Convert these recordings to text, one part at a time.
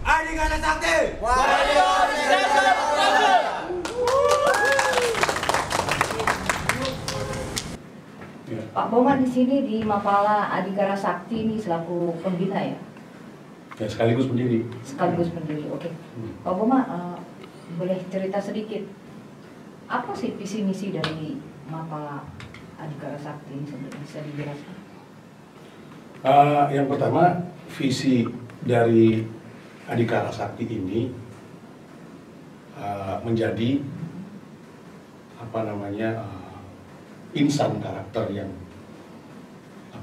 Adhikara Sakti. Pak Boma di sini di Mapala Adhikara Sakti ini selaku pembina ya? Ya, sekaligus pendiri. Sekaligus pendiri, oke. Pak Boma, boleh cerita sedikit, apa sih visi misi dari Mapala Adhikara Sakti ini sebenarnya, bisa dijelaskan? Yang pertama, visi dari Adhikara Sakti ini menjadi insan karakter yang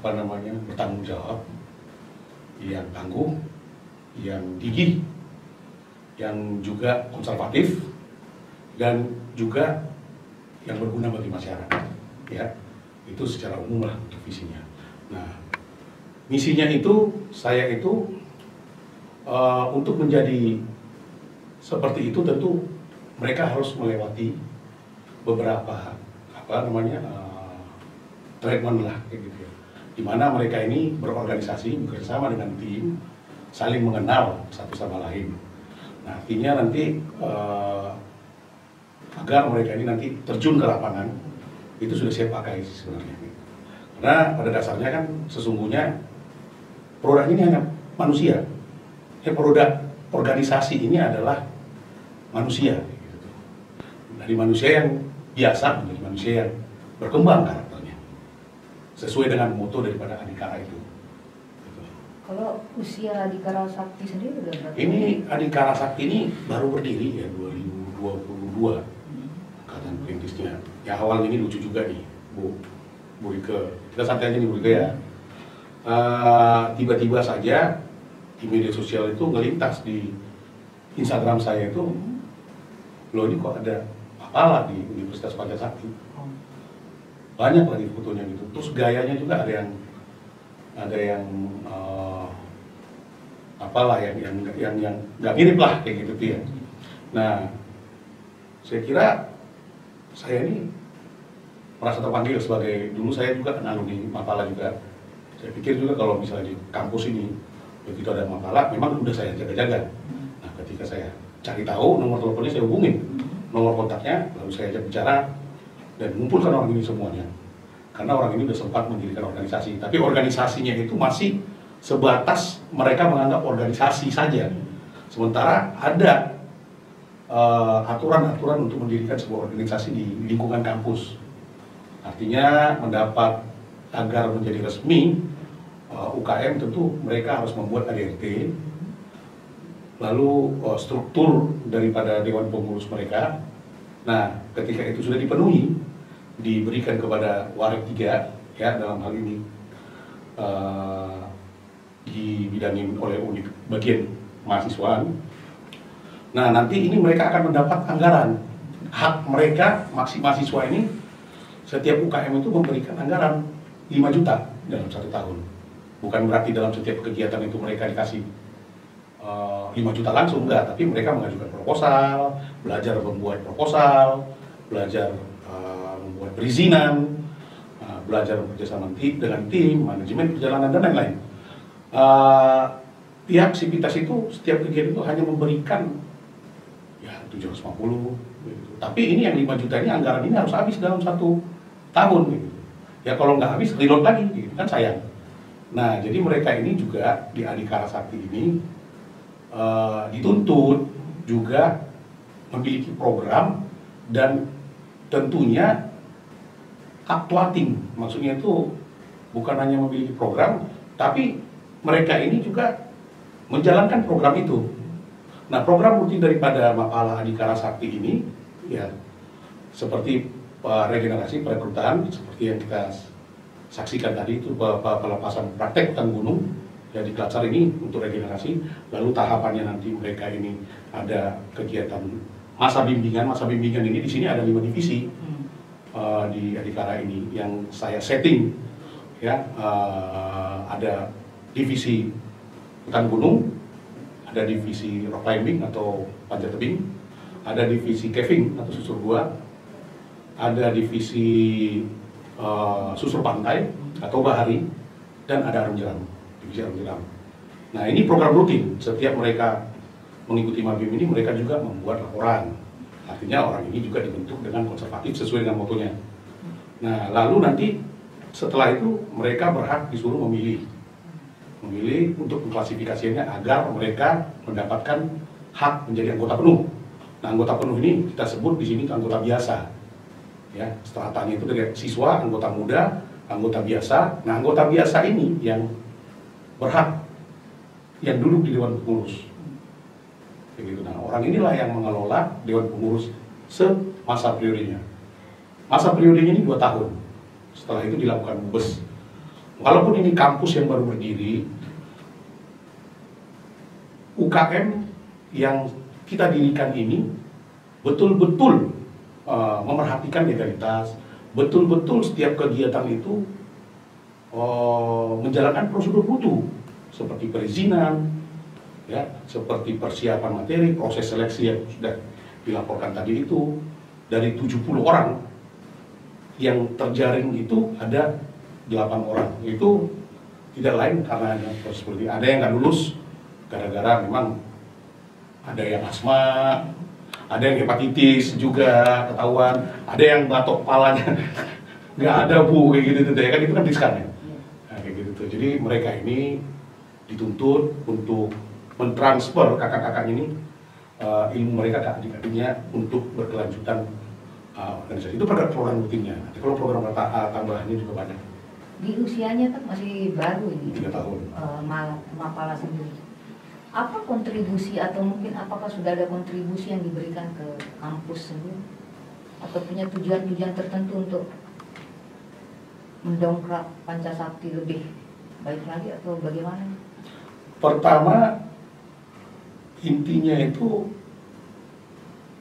bertanggung jawab, yang tangguh, yang gigih, yang juga konservatif, dan juga yang berguna bagi masyarakat. Ya, itu secara umum lah untuk visinya. Nah, misinya itu, saya itu untuk menjadi seperti itu tentu mereka harus melewati beberapa treatment lah kayak gitu ya. Di mana mereka ini berorganisasi bekerjasama dengan tim, saling mengenal satu sama lain. Nah, artinya nanti agar mereka ini nanti terjun ke lapangan itu sudah siap pakai sebenarnya. Karena pada dasarnya kan sesungguhnya produk ini hanya manusia. Produk organisasi ini adalah manusia. Dari manusia yang biasa menjadi manusia yang berkembang karakternya sesuai dengan moto daripada Adhikara itu. Kalau usia Adhikara Sakti sendiri udah berapa? Ini Adhikara Sakti ini baru berdiri ya 2022 angkatan perintisnya. Ya awalnya ini lucu juga nih Bu Rike. Kita santai aja nih Bu Rike ya. Tiba-tiba saja di media sosial itu ngelintas di Instagram saya itu, loh ini kok ada Mapala di Universitas Pancasakti. Banyak lagi fotonya gitu. Terus gayanya juga ada yang nggak mirip lah kayak gitu ya. Nah, saya kira saya ini merasa terpanggil sebagai, dulu saya juga kan alumni Mapala juga. Saya pikir juga kalau misalnya di kampus ini begitu ada Mapala, memang udah saya jaga-jaga. Nah, ketika saya cari tahu nomor teleponnya, saya hubungin nomor kontaknya, lalu saya ajak bicara dan mengumpulkan orang ini semuanya. Karena orang ini sudah sempat mendirikan organisasi, tapi organisasinya itu masih sebatas mereka menganggap organisasi saja. Sementara ada aturan-aturan untuk mendirikan sebuah organisasi di lingkungan kampus. Artinya mendapat agar menjadi resmi UKM tentu mereka harus membuat ADRT, lalu struktur daripada Dewan Pengurus mereka. Nah, ketika itu sudah dipenuhi, diberikan kepada Warik 3 ya, dalam hal ini dibidangin oleh unit bagian mahasiswaan. Nah, nanti ini mereka akan mendapat anggaran. Hak mereka, mahasiswa ini, setiap UKM itu memberikan anggaran 5 juta dalam 1 tahun. Bukan berarti dalam setiap kegiatan itu mereka dikasih 5 juta langsung, enggak, tapi mereka mengajukan proposal, belajar membuat proposal, belajar membuat perizinan, belajar bekerjasama dengan tim, manajemen perjalanan dan lain-lain. Pihak Sivitas itu setiap kegiatan itu hanya memberikan ya 750 gitu. Tapi ini yang 5 juta ini, anggaran ini harus habis dalam 1 tahun gitu. Ya kalau nggak habis reload lagi gitu, kan sayang. Nah, jadi mereka ini juga di Adhikara Sakti ini dituntut juga memiliki program dan tentunya actuating. Maksudnya itu bukan hanya memiliki program, tapi mereka ini juga menjalankan program itu. Nah, program rutin daripada Mapala Adhikara Sakti ini ya seperti regenerasi perekrutan, seperti yang kita saksikan tadi itu, pelepasan praktek hutan gunung ya di Klatsar ini untuk regenerasi. Lalu tahapannya nanti mereka ini ada kegiatan masa bimbingan. Masa bimbingan ini di sini ada 5 divisi di Adhikara ini yang saya setting ya. Ada divisi hutan gunung, ada divisi rock climbing atau panjat tebing, ada divisi caving atau susur gua, ada divisi susur pantai atau bahari, dan ada arum jeram, divisi arum jeram. Nah, ini program rutin. Setiap mereka mengikuti Mabim ini, mereka juga membuat laporan. Artinya orang ini juga dibentuk dengan konservatif sesuai dengan motonya. Nah, lalu nanti setelah itu mereka berhak disuruh memilih untuk mengklasifikasinya agar mereka mendapatkan hak menjadi anggota penuh. Nah, anggota penuh ini kita sebut di sini anggota biasa. Ya, strataannya itu dari siswa, anggota muda, anggota biasa. Nah, anggota biasa ini yang berhak yang duduk di Dewan Pengurus. Begitu. Nah, orang inilah yang mengelola Dewan Pengurus semasa periodenya. Masa periodenya ini 2 tahun. Setelah itu dilakukan bubes. Walaupun ini kampus yang baru berdiri, UKM yang kita dirikan ini betul-betul memerhatikan legalitas, betul-betul setiap kegiatan itu menjalankan prosedur mutu seperti perizinan, ya, seperti persiapan materi, proses seleksi yang sudah dilaporkan tadi itu. Dari 70 orang yang terjaring itu ada 8 orang. Itu tidak lain karena seperti ada yang nggak lulus gara-gara memang ada yang asma, ada yang hepatitis juga ketahuan, ada yang batok kepalanya nggak ada bu, kayak gitu ya kan, itu kan riskan ya. Nah, kayak gitu tuh. Jadi mereka ini dituntut untuk mentransfer kakak-kakak ini ilmu mereka ke adik-adiknya untuk berkelanjutan organisasi. Itu program rutinnya. Nanti kalau program tambahannya juga banyak. Di usianya kan masih baru ini. 3 tahun. Mapala sendiri. Apa kontribusi atau mungkin apakah sudah ada kontribusi yang diberikan ke kampus sendiri? Atau punya tujuan-tujuan tertentu untuk mendongkrak Pancasakti lebih baik lagi atau bagaimana? Pertama, intinya itu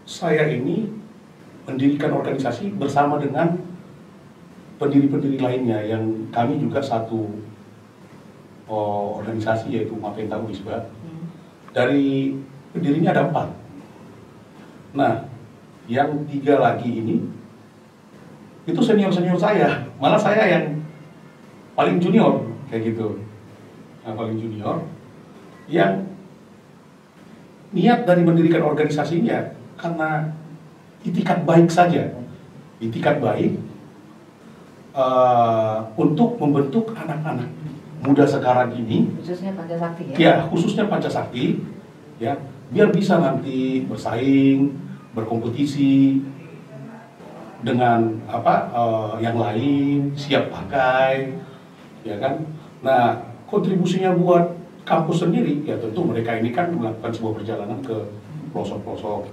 saya ini mendirikan organisasi bersama dengan pendiri-pendiri lainnya yang kami juga satu organisasi yaitu Mapenta Unisba. Dari pendirinya ada 4. Nah, yang 3 lagi ini itu senior-senior saya, malah saya yang paling junior kayak gitu, yang paling junior, yang niat dari mendirikan organisasi ini ya karena itikat baik saja, itikat baik untuk membentuk anak-anak muda sekarang ini, khususnya Pancasakti ya? Ya, khususnya Pancasakti, ya, biar bisa nanti bersaing, berkompetisi dengan yang lain, siap pakai, ya kan? Nah, kontribusinya buat kampus sendiri, ya tentu mereka ini kan melakukan sebuah perjalanan ke pelosok-pelosok.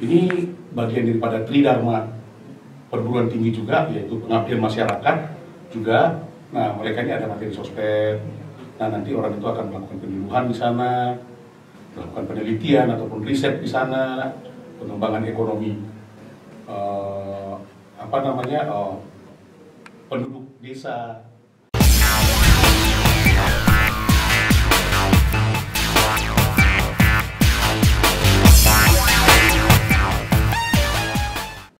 Ini bagian daripada Tridharma perguruan tinggi juga, yaitu pengabdian masyarakat juga. Nah, mereka ini ada materi sosmed. Nah, nanti orang itu akan melakukan penyuluhan di sana, melakukan penelitian ataupun riset di sana, pengembangan ekonomi, penduduk desa.